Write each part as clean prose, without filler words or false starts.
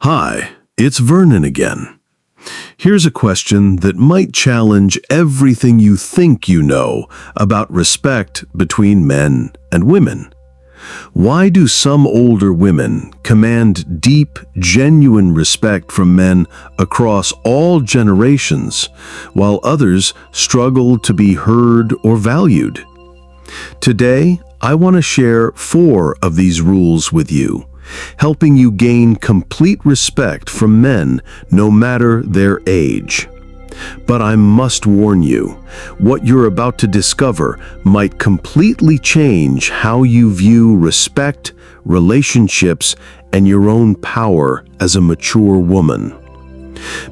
Hi, it's Vernon again. Here's a question that might challenge everything you think you know about respect between men and women. Why do some older women command deep, genuine respect from men across all generations, while others struggle to be heard or valued? Today, I want to share 4 of these rules with you, helping you gain complete respect from men no matter their age. But I must warn you, what you're about to discover might completely change how you view respect, relationships, and your own power as a mature woman.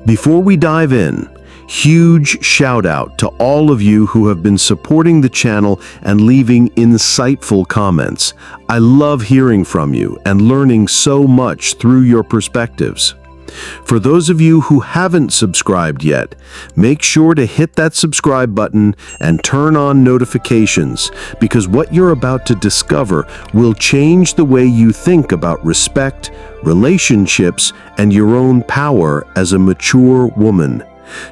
Before we dive in, huge shout out to all of you who have been supporting the channel and leaving insightful comments. I love hearing from you and learning so much through your perspectives. For those of you who haven't subscribed yet, make sure to hit that subscribe button and turn on notifications, because what you're about to discover will change the way you think about respect, relationships, and your own power as a mature woman.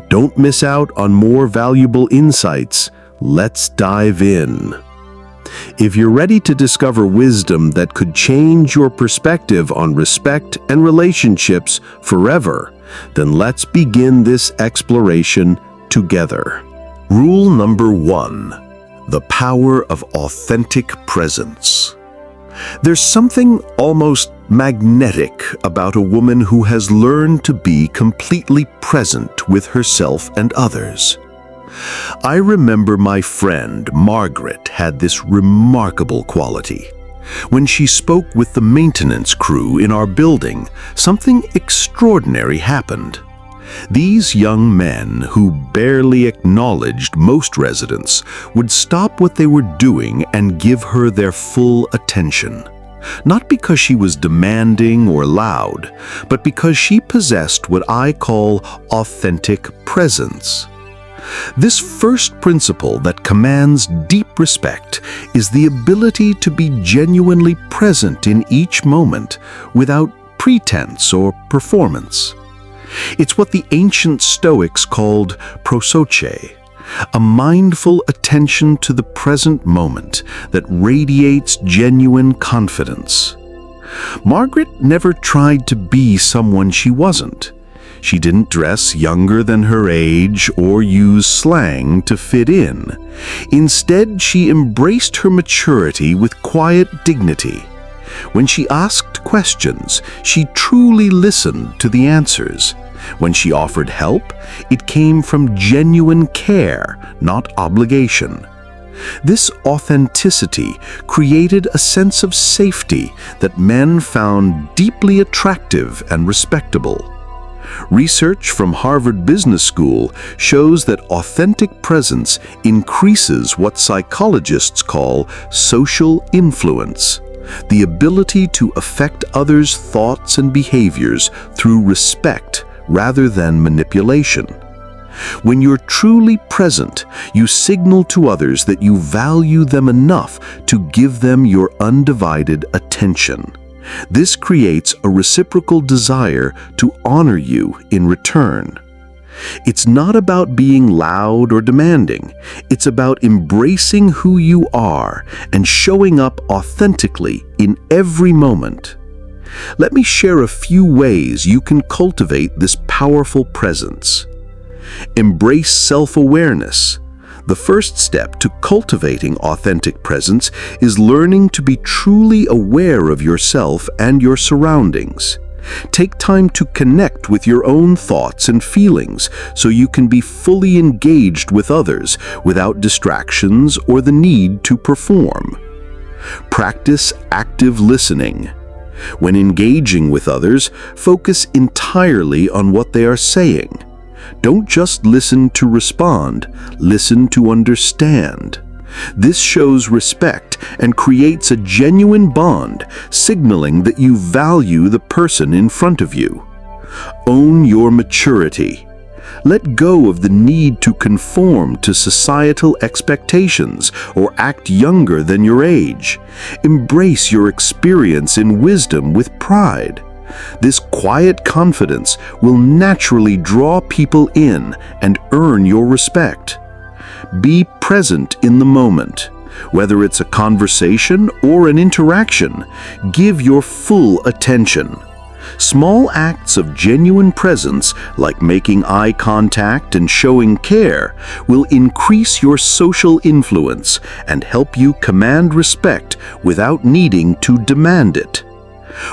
Don't miss out on more valuable insights. Let's dive in. If you're ready to discover wisdom that could change your perspective on respect and relationships forever, then let's begin this exploration together. Rule number 1: the power of authentic presence. There's something almost magnetic about a woman who has learned to be completely present with herself and others. I remember my friend Margaret had this remarkable quality. When she spoke with the maintenance crew in our building, something extraordinary happened. These young men, who barely acknowledged most residents, would stop what they were doing and give her their full attention. Not because she was demanding or loud, but because she possessed what I call authentic presence. This first principle that commands deep respect is the ability to be genuinely present in each moment without pretense or performance. It's what the ancient Stoics called prosoche, a mindful attention to the present moment that radiates genuine confidence. Margaret never tried to be someone she wasn't. She didn't dress younger than her age or use slang to fit in. Instead, she embraced her maturity with quiet dignity. When she asked questions, she truly listened to the answers. When she offered help, it came from genuine care, not obligation. This authenticity created a sense of safety that men found deeply attractive and respectable. Research from Harvard Business School shows that authentic presence increases what psychologists call social influence, the ability to affect others' thoughts and behaviors through respect rather than manipulation. When you're truly present, you signal to others that you value them enough to give them your undivided attention. This creates a reciprocal desire to honor you in return. It's not about being loud or demanding. It's about embracing who you are and showing up authentically in every moment. Let me share a few ways you can cultivate this powerful presence. Embrace self-awareness. The first step to cultivating authentic presence is learning to be truly aware of yourself and your surroundings. Take time to connect with your own thoughts and feelings so you can be fully engaged with others without distractions or the need to perform. Practice active listening. When engaging with others, focus entirely on what they are saying. Don't just listen to respond, listen to understand. This shows respect and creates a genuine bond, signaling that you value the person in front of you. Own your maturity. Let go of the need to conform to societal expectations or act younger than your age. Embrace your experience in wisdom with pride. This quiet confidence will naturally draw people in and earn your respect. Be present in the moment. Whether it's a conversation or an interaction, give your full attention. Small acts of genuine presence, like making eye contact and showing care, will increase your social influence and help you command respect without needing to demand it.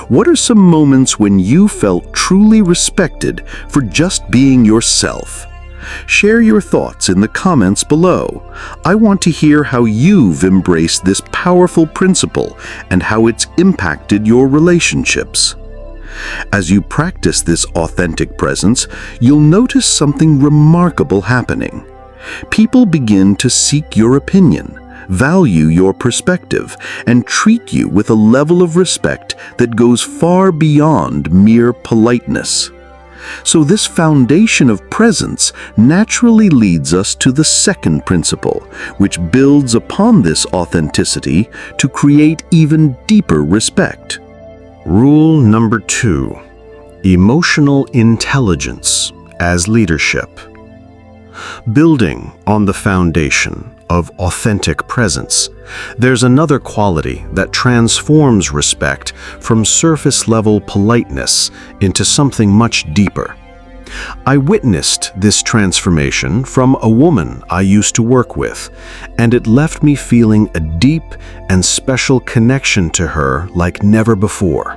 What are some moments when you felt truly respected for just being yourself? Share your thoughts in the comments below. I want to hear how you've embraced this powerful principle and how it's impacted your relationships. As you practice this authentic presence, you'll notice something remarkable happening. People begin to seek your opinion, value your perspective, and treat you with a level of respect that goes far beyond mere politeness. So this foundation of presence naturally leads us to the second principle, which builds upon this authenticity to create even deeper respect. Rule number 2: emotional intelligence as leadership. Building on the foundation of authentic presence, there's another quality that transforms respect from surface-level politeness into something much deeper. I witnessed this transformation from a woman I used to work with, and it left me feeling a deep and special connection to her like never before.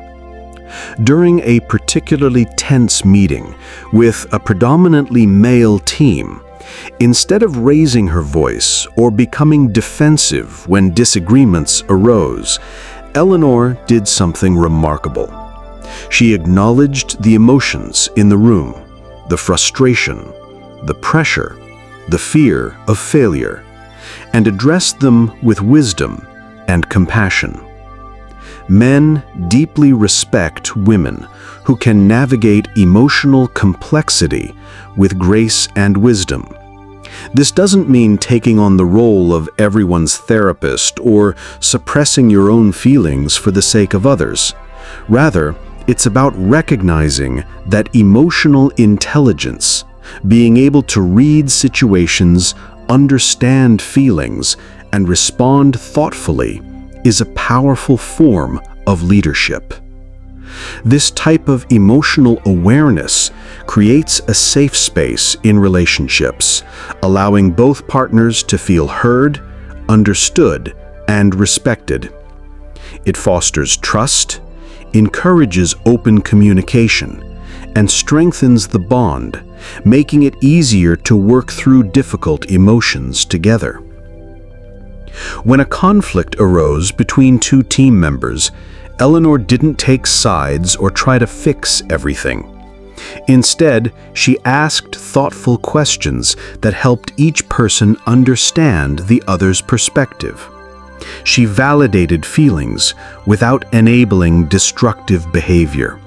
During a particularly tense meeting with a predominantly male team, instead of raising her voice or becoming defensive when disagreements arose, Eleanor did something remarkable. She acknowledged the emotions in the room, the frustration, the pressure, the fear of failure, and addressed them with wisdom and compassion. Men deeply respect women who can navigate emotional complexity with grace and wisdom. This doesn't mean taking on the role of everyone's therapist or suppressing your own feelings for the sake of others. Rather, it's about recognizing that emotional intelligence, being able to read situations, understand feelings, and respond thoughtfully, is a powerful form of leadership. This type of emotional awareness creates a safe space in relationships, allowing both partners to feel heard, understood, and respected. It fosters trust, encourages open communication, and strengthens the bond, making it easier to work through difficult emotions together. When a conflict arose between two team members, Eleanor didn't take sides or try to fix everything. Instead, she asked thoughtful questions that helped each person understand the other's perspective. She validated feelings without enabling destructive behavior.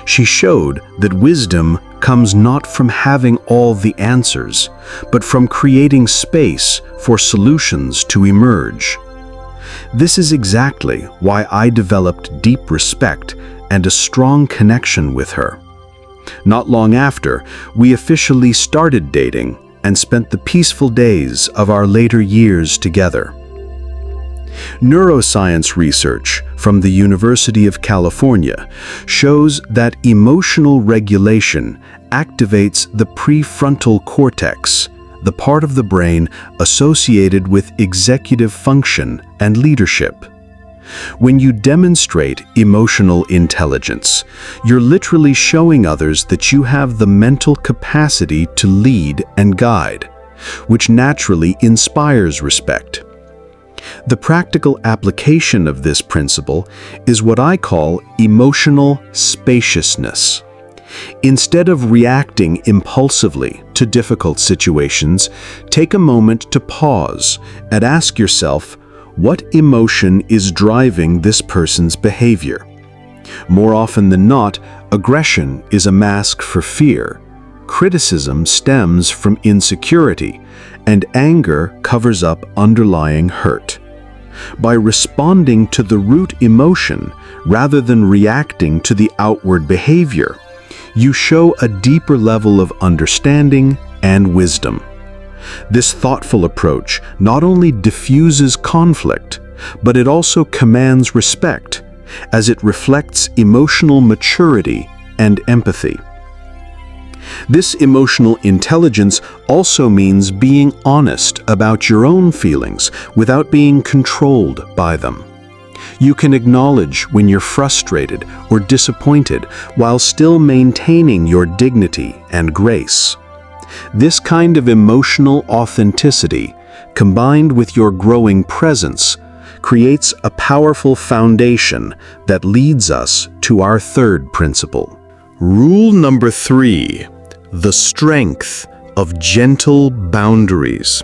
She showed that wisdom comes not from having all the answers, but from creating space for solutions to emerge. This is exactly why I developed deep respect and a strong connection with her. Not long after, we officially started dating and spent the peaceful days of our later years together. Neuroscience research from the University of California shows that emotional regulation activates the prefrontal cortex, the part of the brain associated with executive function and leadership. When you demonstrate emotional intelligence, you're literally showing others that you have the mental capacity to lead and guide, which naturally inspires respect. The practical application of this principle is what I call emotional spaciousness. Instead of reacting impulsively to difficult situations, take a moment to pause and ask yourself, what emotion is driving this person's behavior? More often than not, aggression is a mask for fear, criticism stems from insecurity, and anger covers up underlying hurt. By responding to the root emotion rather than reacting to the outward behavior, you show a deeper level of understanding and wisdom. This thoughtful approach not only diffuses conflict, but it also commands respect, as it reflects emotional maturity and empathy. This emotional intelligence also means being honest about your own feelings without being controlled by them. You can acknowledge when you're frustrated or disappointed while still maintaining your dignity and grace. This kind of emotional authenticity, combined with your growing presence, creates a powerful foundation that leads us to our third principle. Rule number 3. The strength of gentle boundaries.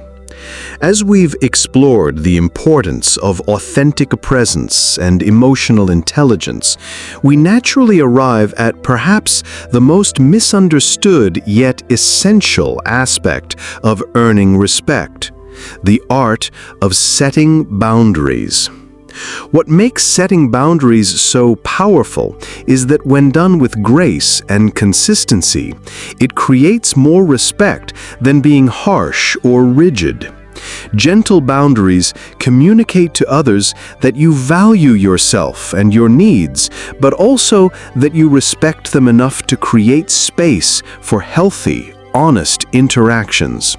As we've explored the importance of authentic presence and emotional intelligence, we naturally arrive at perhaps the most misunderstood yet essential aspect of earning respect: the art of setting boundaries. What makes setting boundaries so powerful is that when done with grace and consistency, it creates more respect than being harsh or rigid. Gentle boundaries communicate to others that you value yourself and your needs, but also that you respect them enough to create space for healthy, honest interactions.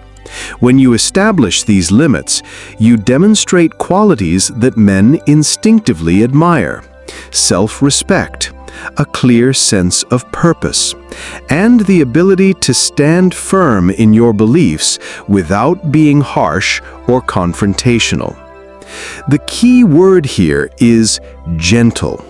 When you establish these limits, you demonstrate qualities that men instinctively admire: self-respect, a clear sense of purpose, and the ability to stand firm in your beliefs without being harsh or confrontational. The key word here is gentle.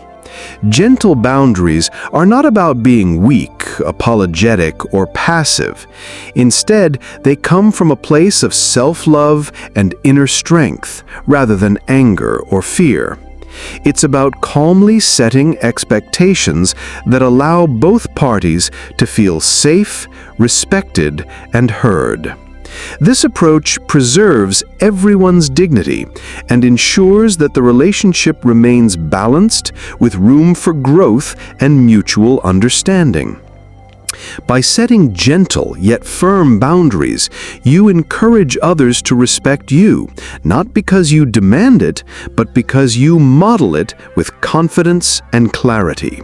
Gentle boundaries are not about being weak, apologetic, or passive. Instead, they come from a place of self-love and inner strength, rather than anger or fear. It's about calmly setting expectations that allow both parties to feel safe, respected, and heard. This approach preserves everyone's dignity and ensures that the relationship remains balanced with room for growth and mutual understanding. By setting gentle yet firm boundaries, you encourage others to respect you, not because you demand it, but because you model it with confidence and clarity.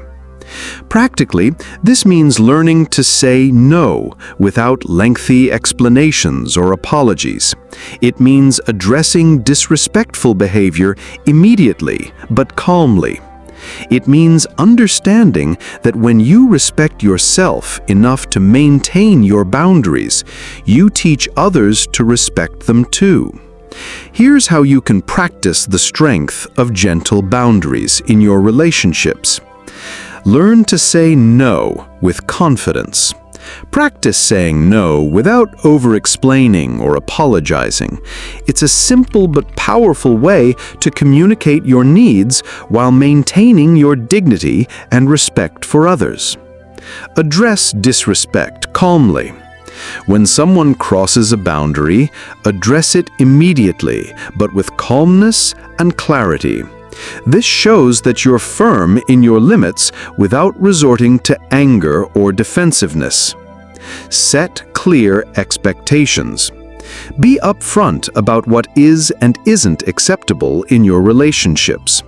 Practically, this means learning to say no without lengthy explanations or apologies. It means addressing disrespectful behavior immediately but calmly. It means understanding that when you respect yourself enough to maintain your boundaries, you teach others to respect them too. Here's how you can practice the strength of gentle boundaries in your relationships. Learn to say no with confidence. Practice saying no without over-explaining or apologizing. It's a simple but powerful way to communicate your needs while maintaining your dignity and respect for others. Address disrespect calmly. When someone crosses a boundary, address it immediately, but with calmness and clarity. This shows that you're firm in your limits without resorting to anger or defensiveness. Set clear expectations. Be upfront about what is and isn't acceptable in your relationships.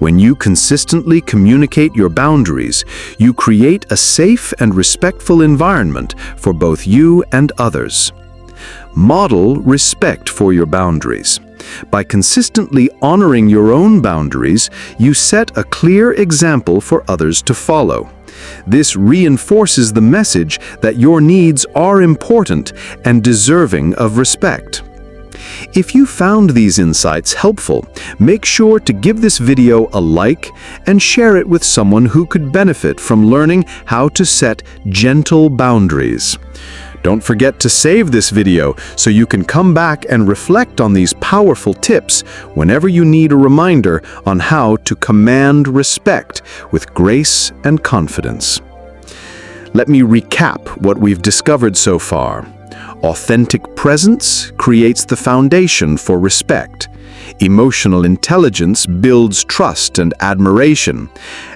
When you consistently communicate your boundaries, you create a safe and respectful environment for both you and others. Model respect for your boundaries. By consistently honoring your own boundaries, you set a clear example for others to follow. This reinforces the message that your needs are important and deserving of respect. If you found these insights helpful, make sure to give this video a like and share it with someone who could benefit from learning how to set gentle boundaries. Don't forget to save this video so you can come back and reflect on these powerful tips whenever you need a reminder on how to command respect with grace and confidence. Let me recap what we've discovered so far. Authentic presence creates the foundation for respect. Emotional intelligence builds trust and admiration,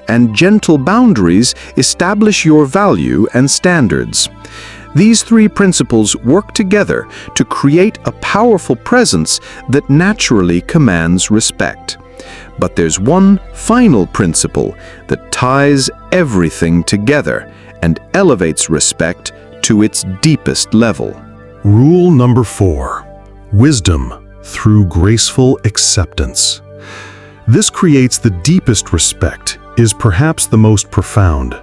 and gentle boundaries establish your value and standards. These three principles work together to create a powerful presence that naturally commands respect. But there's one final principle that ties everything together and elevates respect to its deepest level. Rule number 4. Wisdom through graceful acceptance. This creates the deepest respect, is perhaps the most profound.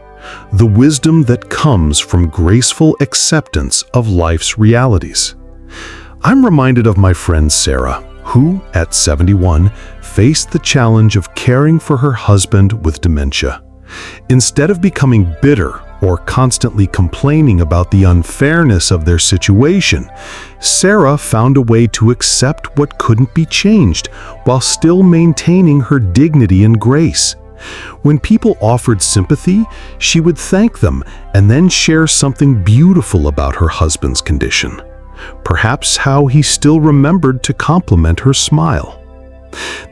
The wisdom that comes from graceful acceptance of life's realities. I'm reminded of my friend Sarah, who, at 71, faced the challenge of caring for her husband with dementia. Instead of becoming bitter or constantly complaining about the unfairness of their situation, Sarah found a way to accept what couldn't be changed while still maintaining her dignity and grace. When people offered sympathy, she would thank them and then share something beautiful about her husband's condition. Perhaps how he still remembered to compliment her smile.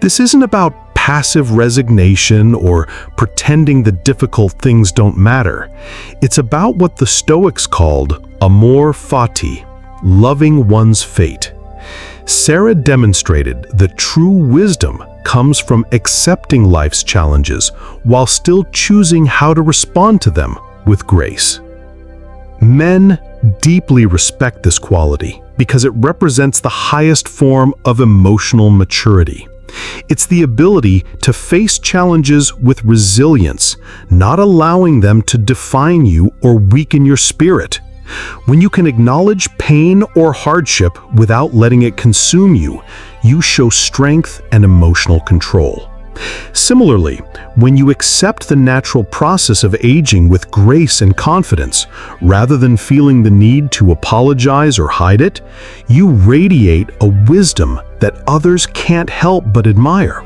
This isn't about passive resignation or pretending that difficult things don't matter. It's about what the Stoics called amor fati, loving one's fate. Sarah demonstrated that true wisdom comes from accepting life's challenges while still choosing how to respond to them with grace. Men deeply respect this quality because it represents the highest form of emotional maturity. It's the ability to face challenges with resilience, not allowing them to define you or weaken your spirit. When you can acknowledge pain or hardship without letting it consume you, you show strength and emotional control. Similarly, when you accept the natural process of aging with grace and confidence, rather than feeling the need to apologize or hide it, you radiate a wisdom that others can't help but admire.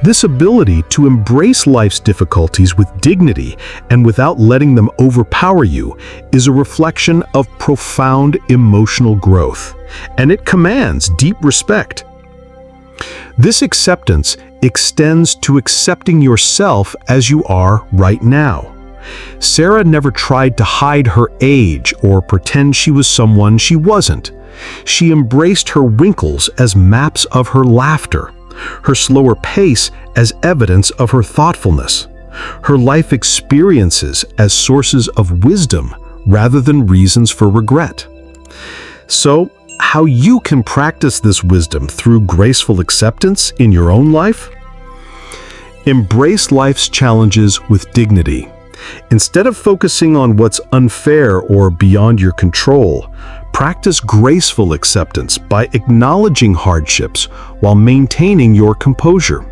This ability to embrace life's difficulties with dignity and without letting them overpower you is a reflection of profound emotional growth, and it commands deep respect. This acceptance extends to accepting yourself as you are right now. Sarah never tried to hide her age or pretend she was someone she wasn't. She embraced her wrinkles as maps of her laughter, her slower pace as evidence of her thoughtfulness, her life experiences as sources of wisdom rather than reasons for regret. So, how you can practice this wisdom through graceful acceptance in your own life? Embrace life's challenges with dignity. Instead of focusing on what's unfair or beyond your control, practice graceful acceptance by acknowledging hardships while maintaining your composure.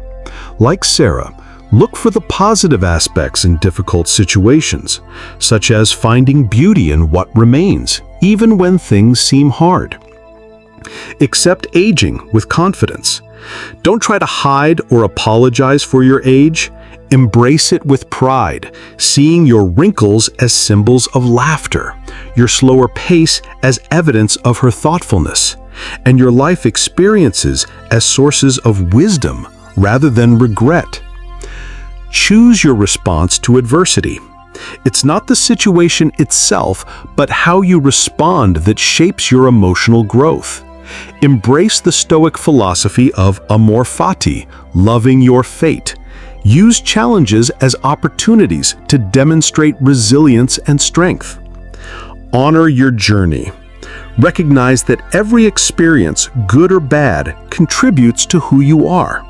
Like Sarah, look for the positive aspects in difficult situations, such as finding beauty in what remains, even when things seem hard. Accept aging with confidence. Don't try to hide or apologize for your age. Embrace it with pride, seeing your wrinkles as symbols of laughter, your slower pace as evidence of her thoughtfulness, and your life experiences as sources of wisdom rather than regret. Choose your response to adversity. It's not the situation itself, but how you respond that shapes your emotional growth. Embrace the Stoic philosophy of amor fati, loving your fate. Use challenges as opportunities to demonstrate resilience and strength. Honor your journey. Recognize that every experience, good or bad, contributes to who you are.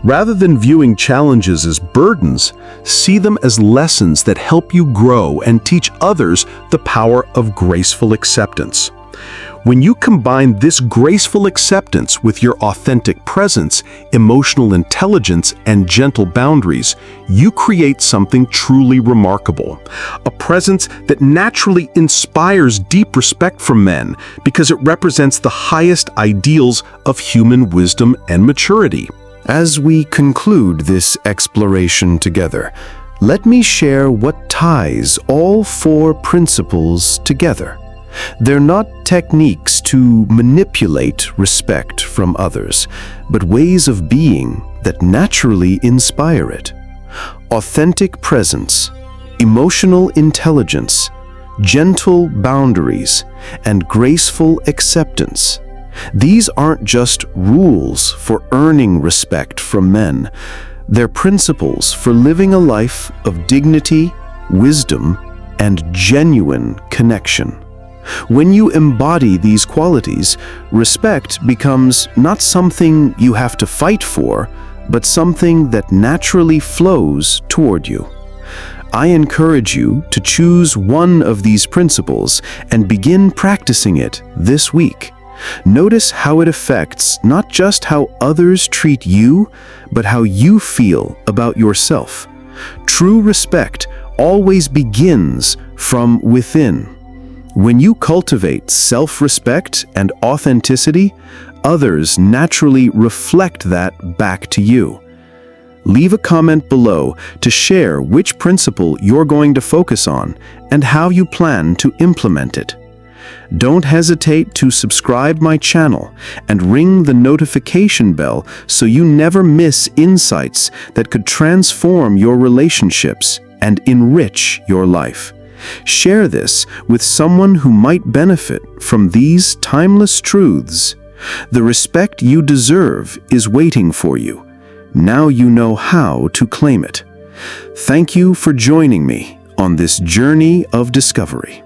Rather than viewing challenges as burdens, see them as lessons that help you grow and teach others the power of graceful acceptance. When you combine this graceful acceptance with your authentic presence, emotional intelligence, and gentle boundaries, you create something truly remarkable. A presence that naturally inspires deep respect from men because it represents the highest ideals of human wisdom and maturity. As we conclude this exploration together, let me share what ties all four principles together. They're not techniques to manipulate respect from others, but ways of being that naturally inspire it. Authentic presence, emotional intelligence, gentle boundaries, and graceful acceptance. These aren't just rules for earning respect from men. They're principles for living a life of dignity, wisdom, and genuine connection. When you embody these qualities, respect becomes not something you have to fight for, but something that naturally flows toward you. I encourage you to choose one of these principles and begin practicing it this week. Notice how it affects not just how others treat you, but how you feel about yourself. True respect always begins from within. When you cultivate self-respect and authenticity, others naturally reflect that back to you. Leave a comment below to share which principle you're going to focus on and how you plan to implement it. Don't hesitate to subscribe my channel and ring the notification bell so you never miss insights that could transform your relationships and enrich your life. Share this with someone who might benefit from these timeless truths. The respect you deserve is waiting for you. Now you know how to claim it. Thank you for joining me on this journey of discovery.